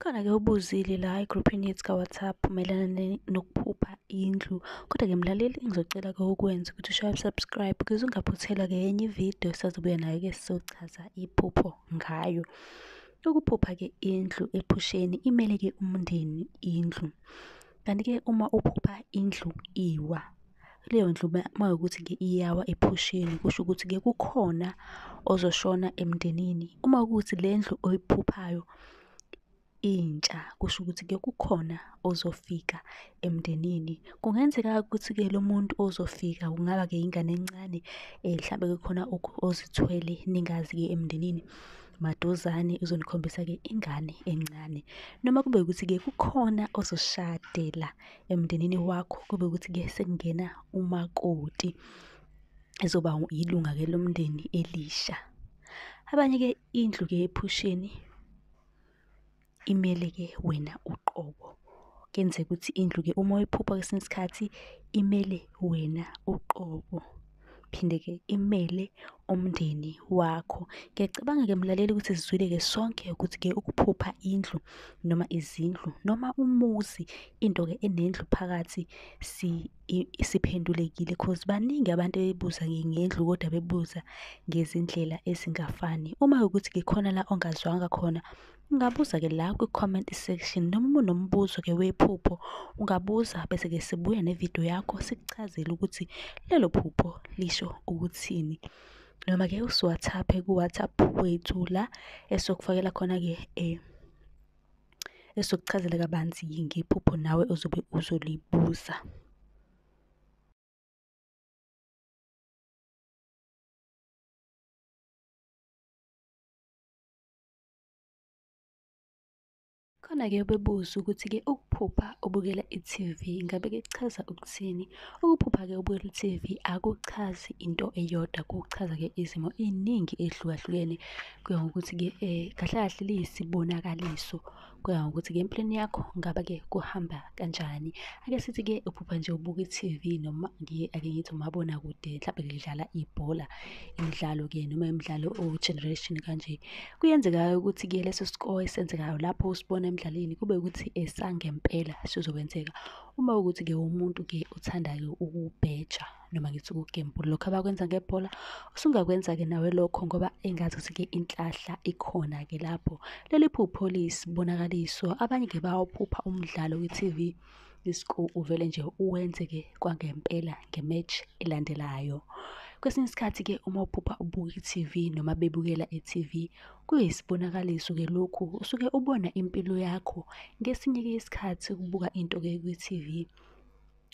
Khona-ke ubuzile la egroupini yethu ka-WhatsApp mayelana nokuphupha indlu. Kodwa-ke mlaleli, engizocela-ke ukwenza ukuthi ushaye u-subscribe ukuze ungaphuthelwa-ke enye ividiyo esazobuya nayo-ke sizochaza iphupho ngayo. Ukuphupha-ke indlu ephusheni imele-ke umndeni indlu. Kanti-ke uma uphupha indlu iwa, leyo ndlu uma ukuthi-ke iyawa ephusheni, kusho ukuthi-ke kukhona ozoshona emndenini. Uma ukuthi le ndlu oyiphuphayo intsha, kusho ukuthi-ke kukhona ozofika emndenini. Kungenzeka ukuthi-ke lo muntu ozofika kungaba-ke ingane encane, mhlambe-ke khona ozithwele ningazi-ke emndenini maduzane, uzonikhombisa-ke ingane encane. Noma kube ukuthi-ke kukhona ozoshadela emndenini wakho, kube ukuthi-ke sekungena umakoti ezoba yilunga-ke lomndeni elisha. Abanye-ke indlu-ke ephusheni imele-ke wena uqobo. Kuyenzeka ukuthi indlu-ke uma uyiphupha kwesinye isikhathi imele wena uqobo, phinde-ke imele umndeni wakho. Ngiyacabanga-ke mlaleli ukuthi sizwile-ke sonke ukuthi-ke ukuphupha indlu noma izindlu noma umuzi, into-ke enendlu phakathi siphendulekile cause baningi abantu bebuza ngendlu kodwa bebuza ngezindlela ezingafani. Uma ukuthi-ke khona la ongazwanga khona, ungabuza-ke la kwi-comment section, noma unombuzo-ke wephupho ungabuza bese-ke sibuya nevidiyo yakho sikuchazele ukuthi lelo phupho lisho ukuthini. Noma-ke usiwhatsaphe ku-WhatsApp wethu la esokufakela khona-ke esokuchazela kabanzi ngephupho nawe ozobe uzolibuza. Khona-ke bebuza ukuthi-ke ukuphupha ubukela i-TV ngabe-ke kuchaza ukuthini? Ukuphupha-ke ubukela i-TV akuchazi into eyodwa, kuchaza-ke izimo ey'ningi ey'hlukahlukene. Kuya ngokuthi-ke kahle kahle liyisibonakaliso, kuya ngokuthi-ke empilweni yakho ngaba-ke kuhamba kanjani. Ake sithi-ke uphupha nje ubuka i-TV noma ake ngithi umabonakude, mhlawumbe kudlala ibhola, imidlalo-ke noma imidlalo o-generation kanje. Kuyenzeka ukuthi-ke leso score esenzekayo lapho usibona emdlalweni kube ukuthi esangempela sizokwenzeka. Uma ukuthi-ke umuntu-ke uthandayo ukubheja noma ngithi ukugembula, lokho abakwenza ngebhola, usungakwenza-ke nawe lokho ngoba engathi ukuthi-ke inhlanhla ikhona-ke lapho. Leli phupho liyisibonakaliso. Abanye-ke bayawuphupha umdlalo we-TV, isiko uvele nje uwenze-ke kwangempela nge-match elandelayo. Kwesinye isikhathi-ke uma uphupha ubuka i-TV noma bebukela i-TV, kuyisibonakaliso-ke lokhu, usuke ubona impilo yakho ngesinye-ke isikhathi ukubuka into-ke kwi-TV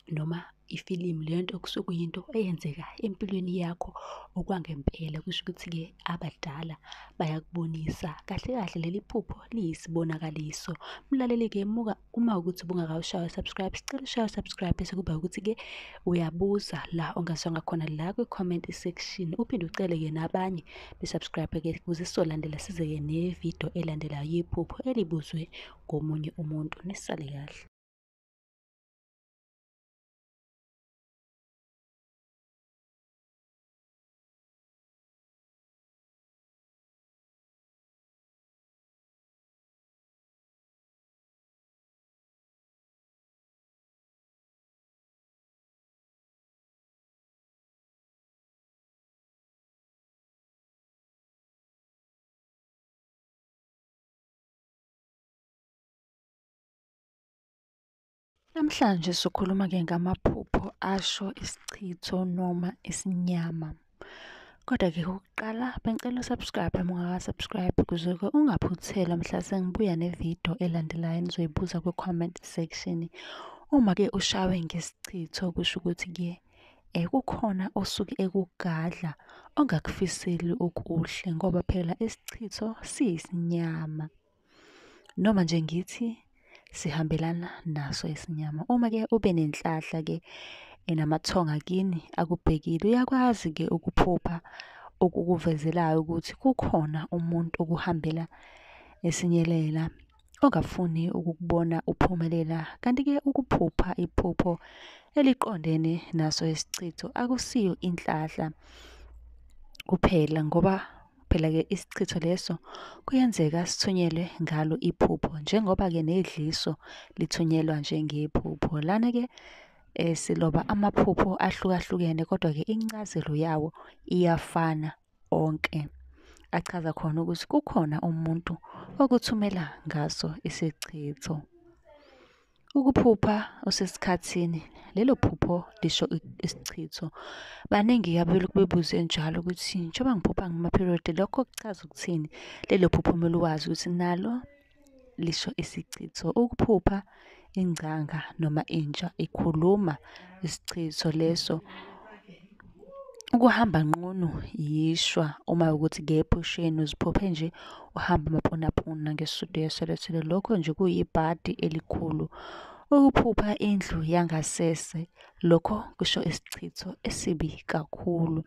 noma ifilimu. Leyo nto kusuke kuyinto eyenzeka empilweni yakho okwangempela. Kusho ukuthi-ke abadala bayakubonisa. Kahle kahle leli phupho liyisibonakaliso. Mlaleli-ke uma ukuthi bungakawushayi subscribe, sicela ushaye subscribe bese kuba ukuthi-ke uyabuza la ongazwanga khona la kwi-comment section, uphinde ucele-ke nabanye be-subscribe-ke ukuze sizolandela size-ke nevidiyo elandelayo yephupho elibuzwe ngomunye umuntu. Nisale kahle. Namhlanje sikhuluma-ke ngamaphupho asho isichitho noma isinyama. Kodwa-ke okokuqala bengicela usubscribe uma ungaka-subscribe ukuze-ke ungaphuthelwa mhla sengibuya nevidiyo elandelayo enizoyibuza kwi-comment section. Uma-ke ushawe ngesichitho kusho ukuthi-ke kukhona osuke ekugadla ongakufiseli okuhle ngoba phela isichitho siyisinyama, noma nje ngithi sihambelana naso isinyama. Uma-ke ube nenhlahla-ke enamathonga kini akubhekile, uyakwazi-ke ukuphupha okukuvezelayo ukuthi kukhona umuntu okuhambela esinyelela ongafuni ukukubona uphumelela. Kanti-ke ukuphupha iphupho eliqondene naso isichitho akusiyo inhlahla kuphela ngoba phela-ke isichitho leso kuyenzeka sithunyelwe ngalo iphupho, njengoba-ke nedliso lithunyelwa njengephupho. Lana-ke siloba amaphupho ahlukahlukene, kodwa-ke incazelo yawo iyafana onke. Achaza khona ukuthi kukhona umuntu okuthumela ngaso isichitho. Ukuphupha usesikhathini, lelo phupho lisho isichitho. Baningi-ke abelokhu bebuze njalo ukuthi njengoba ngiphupha ngama-period, lokho kuchaza ukuthini? Lelo phupho kumele uwazi ukuthi nalo lisho isichitho. Ukuphupha ingcanga noma intsha ikhuluma isichitho leso. Ukuhamba nqunu yishwa uma ukuthi ngephesheni uziphuphe nje uhamba amaponapona ngesudi eselethele, lokho nje kuyibhadi elikhulu. Ukuphupha indlu yangasese, lokho kusho isichitho esibi kakhulu.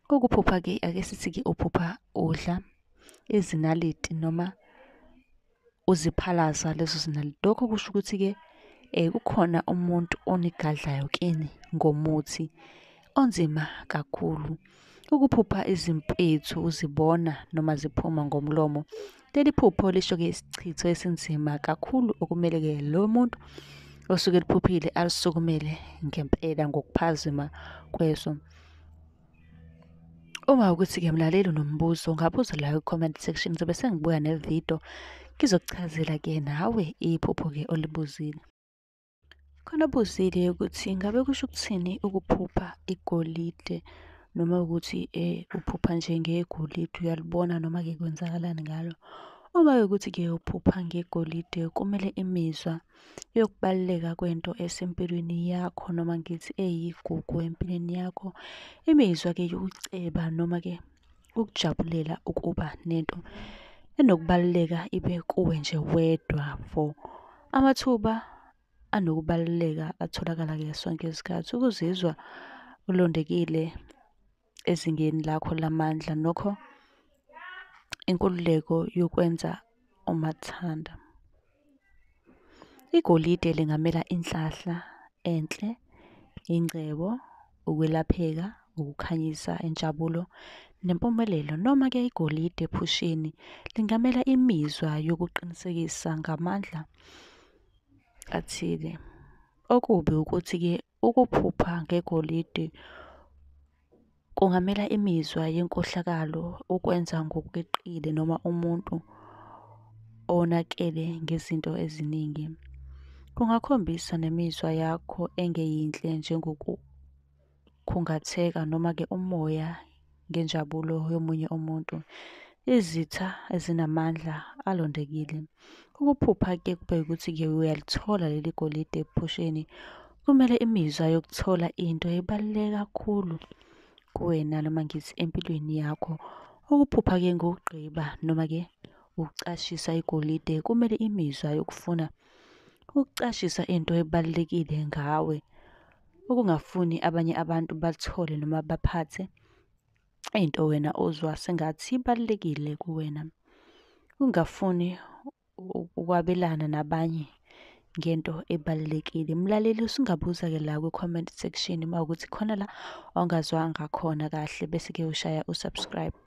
Ukuphupha-ke ake sithi-ke uphupha udla izinaliti noma uziphalaza lezo zinaliti, lokho kusho ukuthi-ke kukhona umuntu onigadlayo kini ngomuthi onzima kakhulu. Ukuphupha izimpethu uzibona noma ziphuma ngomlomo, leli phupho lisho-ke isichitho esinzima kakhulu okumele-ke lo muntu osuke liphuphile alisukumele ngempela ngokuphazima kweso. Uma ukuthi-ke mlaleli unombuzo, ungabuza la ku-comment section, ngizobe sengibuya nevidiyo ngizokuchazela-ke nawe iphupho-ke olibuzile. Khona obuzile ukuthi ngabe kusho ukuthini ukuphupha igolide, noma ukuthi uphupha nje ngegolide uyalibona noma-ke kwenzakalani ngalo. Uma ukuthi-ke uphupha ngegolide, kumele imizwa yokubaluleka kwento esempilweni yakho, noma ngithi eyigugu empilweni yakho, imizwa-ke yokuceba noma-ke ukujabulela ukuba nento enokubaluleka ibe kuwe nje wedwa. For amathuba anokubaluleka atholakala-ke sonke isikhathi, ukuzizwa ulondekile ezingeni lakho lamandla, nokho inkululeko yokwenza umathanda. Igolide lingamela inhlahla enhle, ingcebo, ukwelapheka, ukukhanyisa, injabulo nempumelelo. Noma-ke igolide ephusheni lingamela imizwa yokuqinisekisa ngamandla athile. Okubi ukuthi-ke ukuphupha ngegolide kungamela imizwa yenkohlakalo, ukwenza ngokweqile noma umuntu onakele ngezinto eziningi. Kungakhombisa nemizwa yakho engeyinhle, njengokukhungatheka noma-ke umoya ngenjabulo yomunye umuntu, izitha ezinamandla alondekile. Ukuphupha-ke kube ukuthi-ke uyalithola leli golide ephusheni, kumele imizwa yokuthola into ebaluleke kakhulu kuwena noma ngithi empilweni yakho. Ukuphupha-ke ngokugqiba noma-ke ukucashisa igolide, kumele imizwa yokufuna ukucashisa into ebalulekile ngawe, ukungafuni abanye abantu bathole noma baphathe into wena ozwa sengathi ibalulekile kuwena. Ungafuni ukwabelana nabanye ngento ebalulekile. Mlaleli, usungabuza-ke la ku-comment section uma ukuthi khona la ongazwanga khona kahle, bese-ke ushaya usubscribe.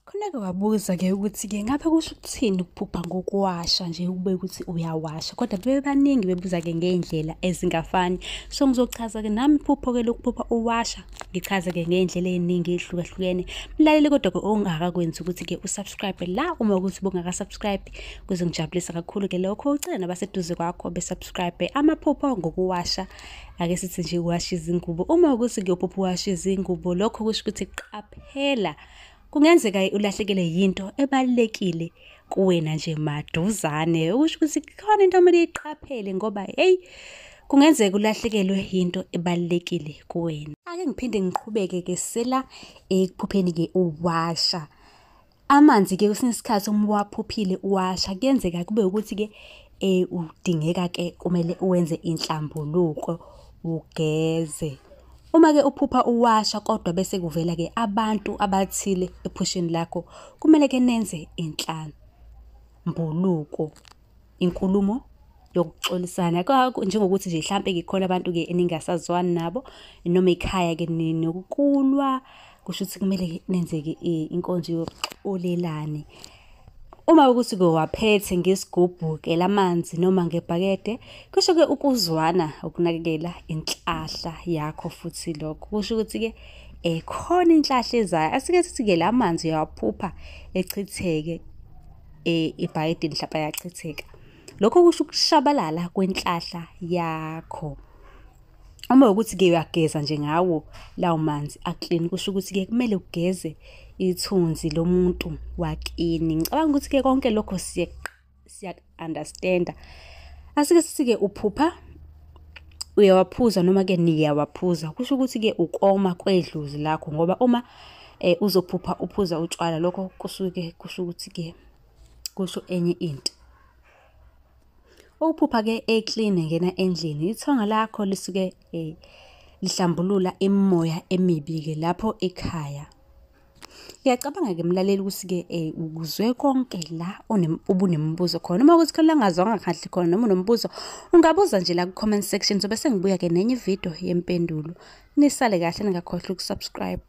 Khona-ke wabuza-ke ukuthi-ke ngabe kusho ukuthini ukuphupha ngokuwasha nje, ube ukuthi uyawasha, kodwa bebaningi bebuza-ke ngey'ndlela ezingafani. So ngizochaza-ke nami iphupho-ke lokuphupha uwasha, ngichaze-ke ngey'ndlela ey'ningi ey'hlukahlukene. Mlaleli, kodwa-ke ongakakwenzi ukuthi-ke usubscribe la, uma ukuthi bungaka-subscribe kuzongijabulisa kakhulu-ke lokho. Ucela nabaseduze kwakho besubscribe. Amaphupho ngokuwasha, ake sithi nje uwasha izingubo. Uma ukuthi-ke uphupha uwasha izingubo, lokho kusho ukuthi qaphela, kungenzeka ulahlekelwe yinto ebalulekile kuwena nje maduzane. Ukusho ukuthi khona into okumele uyiqaphele, ngoba kungenzeka ulahlekelwe yinto ebalulekile kuwena. Ake ngiphinde ngiqhubeke-ke sela ekuphupheni-ke uwasha. Amanzi-ke kwesinye isikhathi uma uwaphuphile uwasha, kuyenzeka kube ukuthi-ke udingeka-ke kumele uwenze inhlambuluko, ugeze. Uma-ke uphupha uwasha kodwa bese kuvela-ke abantu abathile ephusheni lakho, kumele-ke nenze inhlambuluko, inkulumo yokuxolisana njengokuthi nje mhlampe ngikhona abantu-ke eningasazwani nabo noma ekhaya-ke nokulwa, kusho ukuthi kumele nenze-ke inkonzo yokuxolelane. Uma ukuthi-ke waphethe ngesigubhu-ke lamanzi noma ngebhakede, kusho-ke ukuzwana, ukunakekela inhlahla yakho futhi lokho. Kusho ukuthi-ke khona inhlahla ezayo. Asike sithi-ke la manzi uyawaphupha echitheke, ebhakedeni mhlawumbe ayachitheka. Lokho kusho ukushabalala kwenhlahla yakho. Uma ukuthi-ke uyageza nje ngawo lawo manzi aklini, kusho ukuthi-ke kumele ugeze ithunzi lomuntu wakini. Ngicabanga ukuthi-ke konke lokho siya-understanda. Asike sithi-ke uphupha, uyawaphuza noma-ke niyawaphuza. Kusho ukuthi-ke ukoma kwedlozi lakho, ngoba uma uzophupha uphuza utshwala, lokho kusho ukuthi-ke kusho enye into. Ukuphupha-ke eclean ngena endlini, ithonga lakho lisuke lihlambulula imimoya emibi-ke lapho ekhaya. Ngiyacabanga-ke mlaleli ukuthi-ke ukuzwe konke la ubunembuzo khona. Uma ukuthi khona la ungazwanga kahle khona noma unombuzo, ungabuza nje la ku-comment section. Zobe sengibuya-ke nenye ividiyo yempendulo. Nisale kahle, ningakhohlwa ukusubscribe.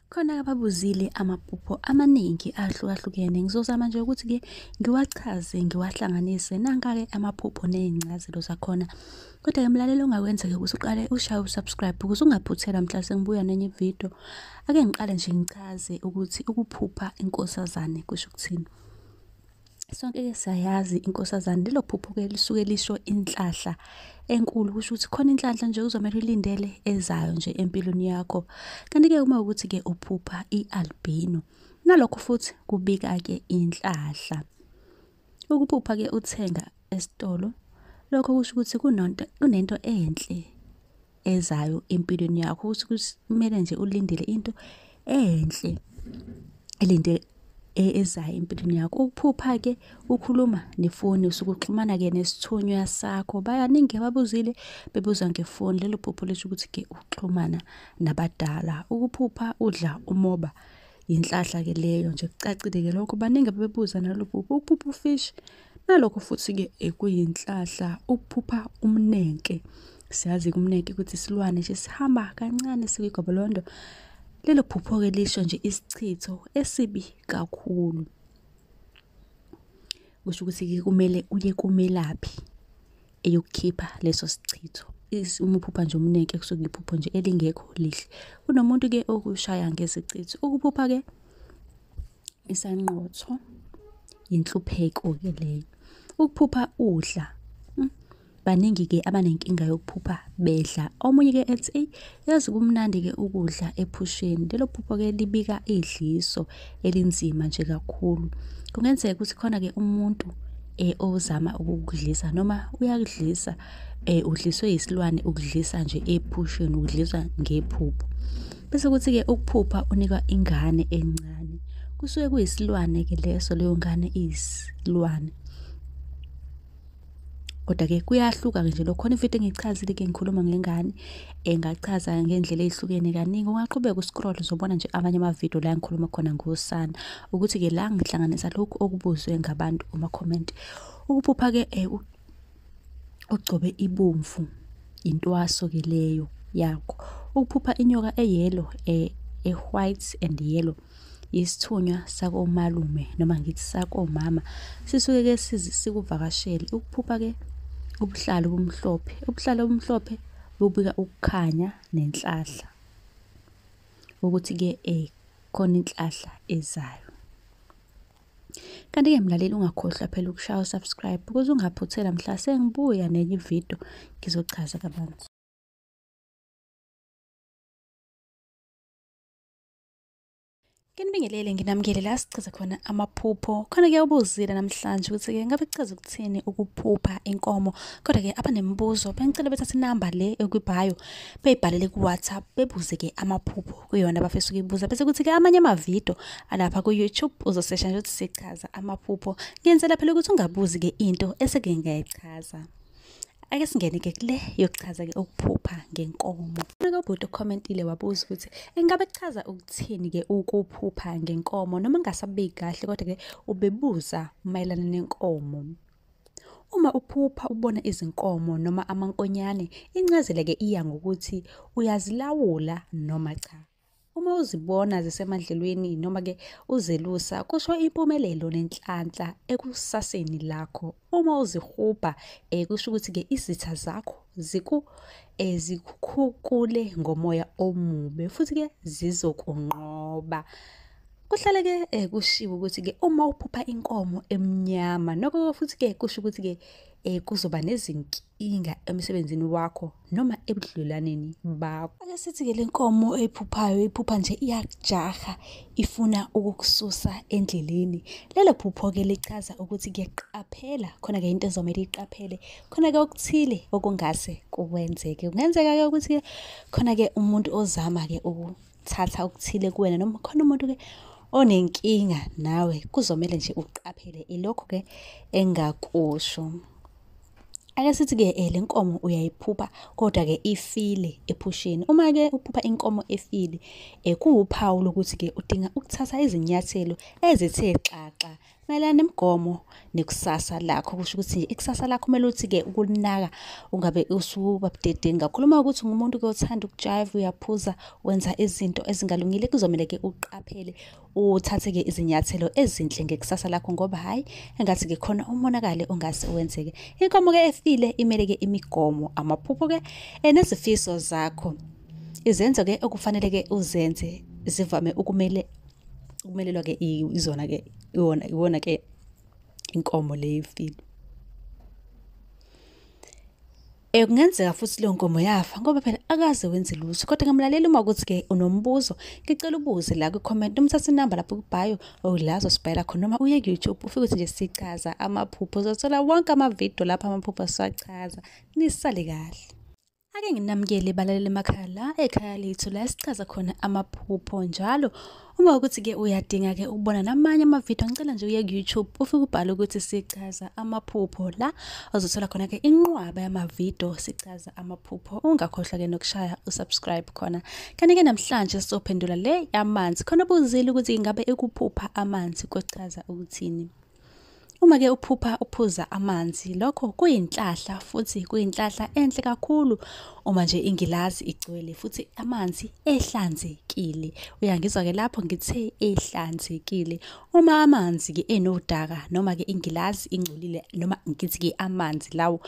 Khona ababuzile amaphupho amaningi ahlukahlukene. Ngizozama nje ukuthi-ke ngiwachaze, ngiwahlanganise. Nanka-ke amaphupho nezincazelo zakhona. Kodwa-ke mlaleli ongakwenza-ke ukuthi uqale ushaye usubscribe ukuze ungaphuthela mhla sengibuya nenye ividiyo. Ake ngiqale nje ngichaze ukuthi ukuphupha inkosazane kusho ukuthini. Sonke-ke siyayazi inkosazane, lelo phupho-ke lisuke lisho inhlahla enkulu. Kusho ukuthi khona inhlahla nje uzomele ulindele ezayo nje empilweni yakho. Kanti-ke uma ukuthi-ke uphupha i-albino, nalokho futhi kubika-ke inhlahla. Ukuphupha-ke uthenga esitolo, lokho kusho ukuthi kunento enhle ezayo empilweni yakho. Kusho ukuthi kumele nje ulindele into enhle ezayo empilweni yakho. Ukuphupha-ke ukhuluma nefoni, usuke uxhumana-ke nesithunywa sakho. Bayaningi ababuzile bebuza ngefoni. Lelo phupho lisho ukuthi-ke ukuxhumana nabadala. Ukuphupha udla umoba, inhlahla-ke leyo nje, kucacile-ke lokho. Baningi abebuza nalo phupho. Ukuphupha ufishi, nalokho futhi-ke kuyinhlahla. Ukuphupha umnenke, siyazi umnenke ukuthi isilwane nje sihamba kancane sikigobolondo. Lelo phupho-ke lisho nje isichitho esibi kakhulu. Kusho ukuthi-ke kumele uye kumelaphi eyokukhipha leso sichitho. Uma uphupha nje umnenke, kusuke iphupho nje elingekho lihle. Kunomuntu-ke okushaya ngesichitho. Ukuphupha-ke isanqotho, inhlupheko-ke leyo. Ukuphupha udla, baningi-ke abanenkinga yokuphupha bedla. Omunye-ke ethi yazi kumnandi-ke ukudla ephusheni. Lelo phupho-ke libika idliso elinzima nje kakhulu. Kungenzeka ukuthi khona-ke umuntu ozama ukukudlisa noma uyakudlisa, udliswe yisilwane, ukudlisa nje ephusheni, ukudliswa ngephupho. Bese kuthi-ke ukuphupha unikwa ingane encane, kusuke kuyisilwane-ke leso, leyo ngane iyisilwane. Kodwa-ke kuyahluka nje lokho. Khona ividiyo engichazile-ke ngikhuluma ngengane, ngachaza ngendlela ezihlukene kaningi. Ungaqhubeka uscroll uzobona nje amanye amavidiyo la ngikhuluma khona ngosana, ukuthi-ke la ngihlanganisa lokhu okubuzwe ngabantu kuma-comment. Ukuphupha-ke ugcobe ibomvu, intwaso-ke leyo yakho. Ukuphupha inyoka eyelo, white and yellow, isithunywa sakomalume noma ngithi sakomama, sisuke-ke sikuvakashele. Ukuphupha-ke ubuhlalo obumhlophe, ubuhlalo obumhlophe bubika ukukhanya nenhlahla, ukuthi-ke khona inhlahla ezayo. Kanti-ke mlaleli ungakhohlwa phela ukushaya usubscribe ukuze ungaphuthela mhla sengibuya nenye ividiyo ngizochaza kabanzi. Nginibingelele, nginamukele la sichaza khona amaphupho. Khona-ke ubuzile namhlanje ukuthi-ke ngabe kuchaza ukuthini ukuphupha inkomo. Kodwa-ke abanemibuzo bengicela bethathe inamba le ekwi-bio beyibhalele ku-WhatsApp, bebuze-ke amaphupho kuyona abafisa ukuyibuza. Bese kuthi-ke amanye amavidiyo alapha ku-YouTube uzosesha nje ukuthi sichaza amaphupho. Ngiyenzela phela ukuthi ungabuzi-ke into eseke ngayichaza. Ake singene-ke kule yokuchaza-ke ukuphupha ngenkomo. Ubhuti ucommentile wabuza ukuthi engabe kuchaza ukuthini-ke ukuphupha ngenkomo, noma ngasabeki kahle kodwa-ke ubebuza mayelana nenkomo. Uma uphupha ubona izinkomo noma amankonyane, incazelo-ke iya ngokuthi uyazilawula noma cha. Uma uzibona zisemadlelweni noma-ke uzelusa, kusho impumelelo nenhlanhla ekusaseni lakho. Uma uzihubha, kusho ukuthi-ke izitha zakho zikukhukhule ngomoya omubi futhi-ke zizokunqoba. Kuhlale-ke kushiwo ukuthi-ke uma uphupha inkomo emnyama, noko futhi-ke kusho ukuthi-ke kuzoba nezinkinga emsebenzini wakho noma ebudlelwaneni bakho. Ake sithi-ke le nkomo eyiphuphayo iphupha nje iyakujaha, ifuna ukukususa endleleni. Lelo phupho-ke lichaza ukuthi-ke qaphela, khona-ke into ezomele iqaphele, khona-ke okuthile okungase kukwenzeke. Kungenzeka-ke ukuthi-ke khona-ke umuntu ozama-ke ukuthatha okuthile kuwena, noma khona umuntu-ke onenkinga nawe, kuzomele nje uqaphele. Ilokho-ke engakusho. Ake sithi-ke le nkomo uyayiphupha kodwa-ke ifile ephusheni. Uma-ke uphupha inkomo efile, kuwuphawu lokuthi-ke udinga ukuthatha izinyathelo ezithe xaxa mayelana nemigomo nekusasa lakho. Kusho ukuthi ikusasa lakho kumele uthi-ke ukulinaka, ungabe usuba budedengu kakhulu. Uma ukuthi ngumuntu-ke othanda ukujayiva, uyaphuza, wenza izinto ezingalungile, kuzomele-ke uqaphele, uthathe-ke izinyathelo ezinhle ngekusasa lakho, ngoba hhayi engathi-ke khona umonakalo ongase wenzeke. Inkomo-ke efile imele-ke imigomo, amaphupho-ke nezifiso zakho. Izenzo-ke okufanele-ke uzenze zivame ukumelelwa-ke izona-ke iwona-ke inkomo le efile. Kungenzeka futhi leyo nkomo yafa ngoba phela akaze wenze lutho. Kodwa ngamlaleli, uma ukuthi-ke unombuzo, ngicela ubuze la ku-comment, noma uthathe inamba lapho ku-bio la azosibhayela khona, noma uye ku-YouTube ufike ukuthi nje sichaza amaphupho. Uzothola wonke amavidiyo lapho amaphupho siwachaza. Nisale kahle. Ake nginamukele balaleli emakhaya la ekhaya lethu la esichaza khona amaphupho njalo. Uma ukuthi-ke uyadinga-ke ukubona namanye amavidiyo, ngicela nje uye ku-YouTube ufike ubhale ukuthi sichaza amaphupho. La uzothola khona-ke inqwaba yamavidiyo sichaza amaphupho. Ungakhohlwa-ke nokushaya usubscribe khona. Kanti-ke namhlanje sizophendula le yamanzi. Khona ubuzile ukuthi ingabe ekuphupha amanzi kuchaza ukuthini. Uma-ke uphuza amanzi, lokho kuyinhlahla futhi kuyinhlahla enhle kakhulu. Uma nje ingilazi igcwele futhi amanzi ehlanzekile. Uyangizwa-ke lapho ngithe ehlanzekile. Uma amanzi-ke enodaka noma-ke ingilazi ingcolile, noma ngithi-ke amanzi lawo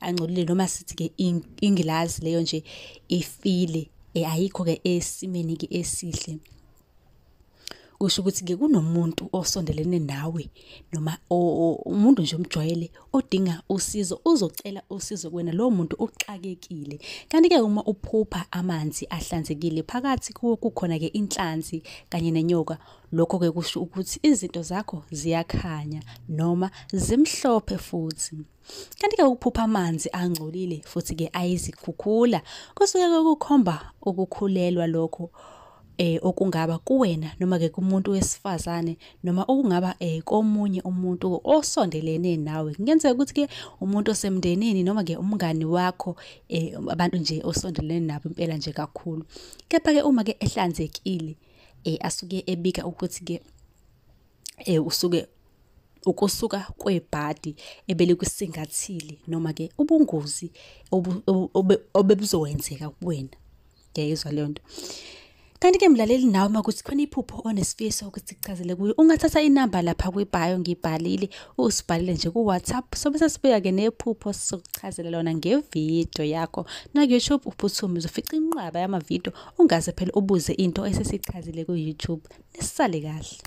angcolile, noma sithi-ke ingilazi leyo nje ifile, ayikho-ke esimeni-ke esihle. Kusho ukuthi-ke kunomuntu osondelene nawe noma umuntu nje omjwayele odinga usizo, uzocela usizo kuwena, lowo muntu uxakekile. Kanti-ke uma uphupha amanzi ahlanzekile, phakathi kuwo kukhona-ke inhlanzi kanye nenyoka, lokho-ke kusho ukuthi izinto zakho ziyakhanya noma zimhlophe futhi. Kanti-ke ukuphupha amanzi angcolile futhi-ke ayizikhukhula, kusuke kukhomba ukukhulelwa lokho okungaba kuwena noma-ke kumuntu wesifazane, noma okungaba komunye umuntu osondelene nawe. Kungenzeka ukuthi-ke umuntu osemndenini noma-ke umngani wakho, abantu nje osondelene nabo impela nje kakhulu. Kepha-ke uma-ke ehlanzekile, asuke ebika ukuthi-ke ukusuka kwebhadi ebelikusingathile noma-ke ubungozi obebuzokwenzeka kuwena. Ngiyayizwa leyo nto. Kanti-ke mlaleli, nawe uma kuthi khona iphupho onesifiso ukuthi kuchazele kuyo, ungathatha inamba lapha kwi-bio ngibhalile, usibhalele nje ku-WhatsApp. So bese sibuya-ke nephupho sizokuchazela lona ngevidiyo yakho. Na-YouTube uphuthume uzofica inqwaba yamavidiyo, ungaze phela ubuze into esesichazile ku-YouTube. Nisale kahle.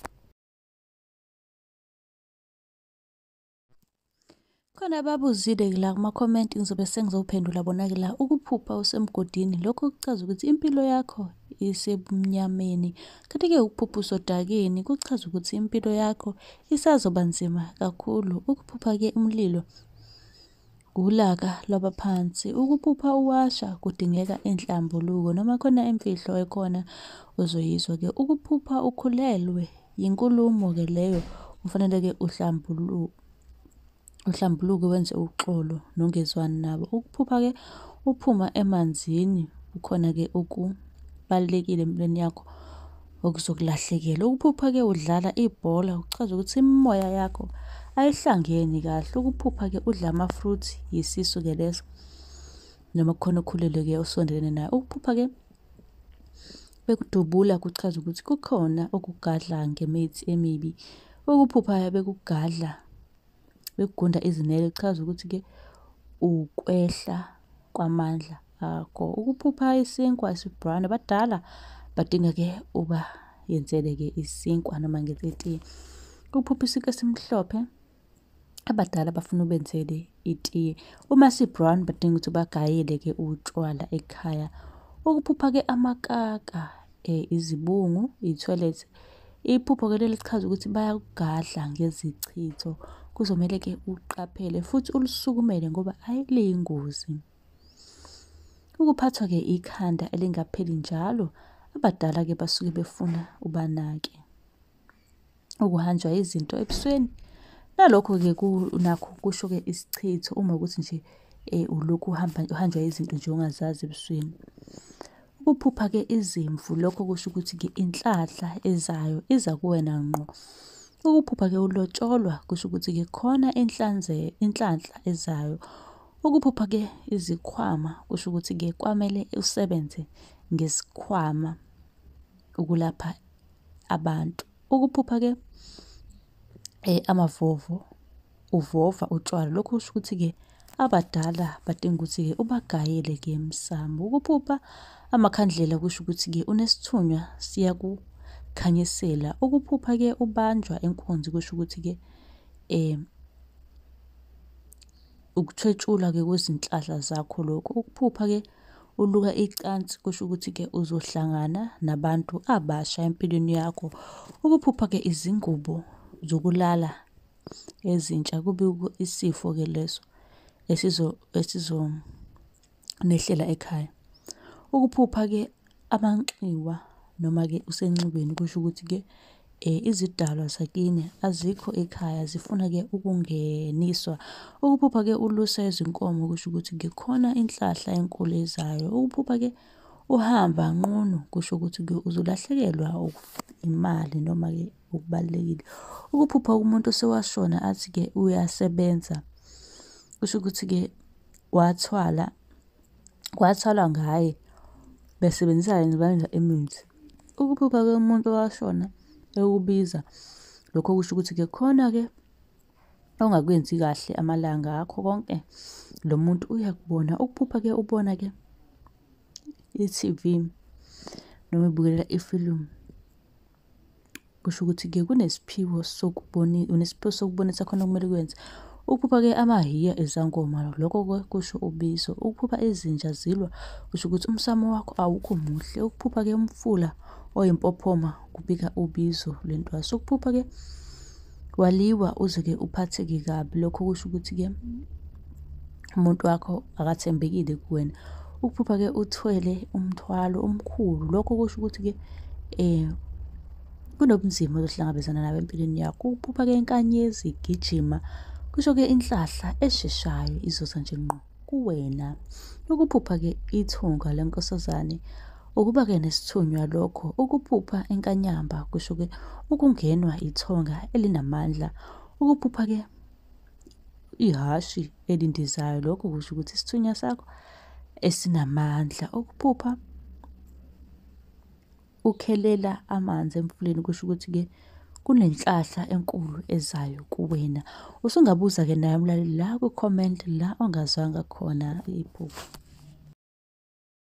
Khona babuzile la kuma-comment, ngizobe sengizophendula bona-ke la. Ukuphupha usemgodini, lokho kuchaza ukuthi impilo yakho isebumnyameni. Kanti-ke ukuphupha usodakeni kuchaza ukuthi impilo yakho isazoba nzima kakhulu. Ukuphupha-ke umlilo, ulaka lwabaphansi. Ukuphupha uwasha kudingeka inhlambuluko noma khona imfihlo ekhona uzoyizwa-ke. Ukuphupha ukhulelwe yinkulumo-ke leyo, kufanele-ke uhlambuluke wenze uxolo nongezwani nabo. Ukuphupha-ke uphuma emanzini, kukhona-ke okubalulekile empilweni yakho okuzokulahlekela. Ukuphupha-ke udlala ibhola, kuchaza ukuthi imimoya yakho ayihlangene kahle. Ukuphupha-ke udla ama-fruit, yisisu-ke leso, noma kukhona okhulelwe-ke osondelene naye. Ukuphupha-ke bekudubula kuchaza ukuthi kukhona okugadla ngemithi emibi. Ukuphupha bekugadla, bekugunda izinwele, kuchaza ukuthi-ke ukwehla kwamandla akho. Ukuphupha isinkwa esi-brown, abadala badinga-ke uba yenzele-ke isinkwa noma ngenze itiye. Ukuphupha isinkwa esimhlophe, abadala bafuna ubenzele itiye. Uma si-brown badinga ukuthi bagayele-ke utshwala ekhaya. Ukuphupha-ke amakaka, izibungu, ithoyilethi. Iphupho-ke leli lichaza ukuthi bayakugadla ngezichitho. Kuzomele-ke uqaphele futhi ulisukumele ngoba liyingozi. Ukuphathwa-ke ikhanda elingapheli njalo, abadala-ke basuke befuna ubanake. Ukuhanjwa izinto ebusweni, nalokho-ke nakho kusho-ke isichitho uma ukuthi nje ulokhu uhanjwa izinto nje ongazazi ebusweni. Ukuphupha-ke izimvu, lokho kusho ukuthi-ke inhlanhla ezayo iza kuwena ngqo. Ukuphupha-ke ulotsholwa, kusho ukuthi-ke khona inhlanhla ezayo. Ukuphupha-ke izikhwama, kusho ukuthi-ke kwamele usebenze ngesikhwama ukulapha abantu. Ukuphupha-ke amavovo, uvova utshwala. Lokho kusho ukuthi-ke abadala badinga ukuthi-ke ubagayele-ke emsamo. Ukuphupha amakhandlela, kusho ukuthi-ke unesithunywa siyakukhanyisela. Ukuphupha-ke ubanjwa inkunzi, kusho ukuthi-ke ukuthwetshulwa-ke kwezinhlahla zakho lokho. Ukuphupha-ke uluka icansi, kusho ukuthi-ke uzohlangana nabantu abasha empilweni yakho. Ukuphupha-ke izingubo zokulala ezintsha, kube isifo-ke leso esizonehlela ekhaya. Ukuphupha-ke amanxiwa, noma-ke usenxebeni, kusho ukuthi-ke izidalwa zakini azikho ekhaya, zifuna-ke ukungeniswa. Ukuphupha-ke ulusa izinkomo, kusho ukuthi-ke khona inhlahla enkulu ezayo. Ukuphupha-ke uhamba nqunu, kusho ukuthi-ke uzolahlekelwa imali noma-ke okubalulekile. Ukuphupha umuntu sewashona athi-ke uyasebenza, kusho ukuthi-ke kwathwala ngaye besebenzisa ngendlela emithi. Ukuphupha-ke umuntu owashona ekubiza, lokho kusho ukuthi-ke khona-ke ongakwenzi kahle amalanga akho konke lo muntu uyakubona. Ukuphupha-ke ubona-ke i-TV noma ubukelela ifilimu, kusho ukuthi-ke unesiphiwo sokubonisa khona okumele ukwenze. Ukuphupha-ke amahiya ezangoma, lokho kusho ubizo. Ukuphupha izinja zilwa, kusho ukuthi umsamo wakho awukho muhle. Ukuphupha-ke umfula oyimpophoma, kubika ubizo lentwaso. Ukuphupha-ke waliwa uze-ke uphatheke kabi, lokho kusho ukuthi-ke umuntu wakho akathembekile kuwena. Ukuphupha-ke uthwele umthwalo omkhulu, lokho kusho ukuthi-ke kunobunzima ozohlangabezana nabo empilweni yakho. Ukuphupha-ke inkanyezi igijima, kusho-ke inhlahla esheshayo izoza nje ngqo kuwena. Ukuphupha-ke ithunga lenkosazane, ukuba-ke nesithunywa lokho. Ukuphupha inkanyamba, kusho-ke ukungenwa ithonga elinamandla. Ukuphupha-ke ihashi elindizayo, lokho kusho ukuthi isithunywa sakho esinamandla. Ukuphupha ukhelela amanzi emfuleni, kusho ukuthi-ke kunenhlahla enkulu ezayo kuwena. Usungabuza-ke naye umlaleli la ku-comment la ongazwanga khona iphupho.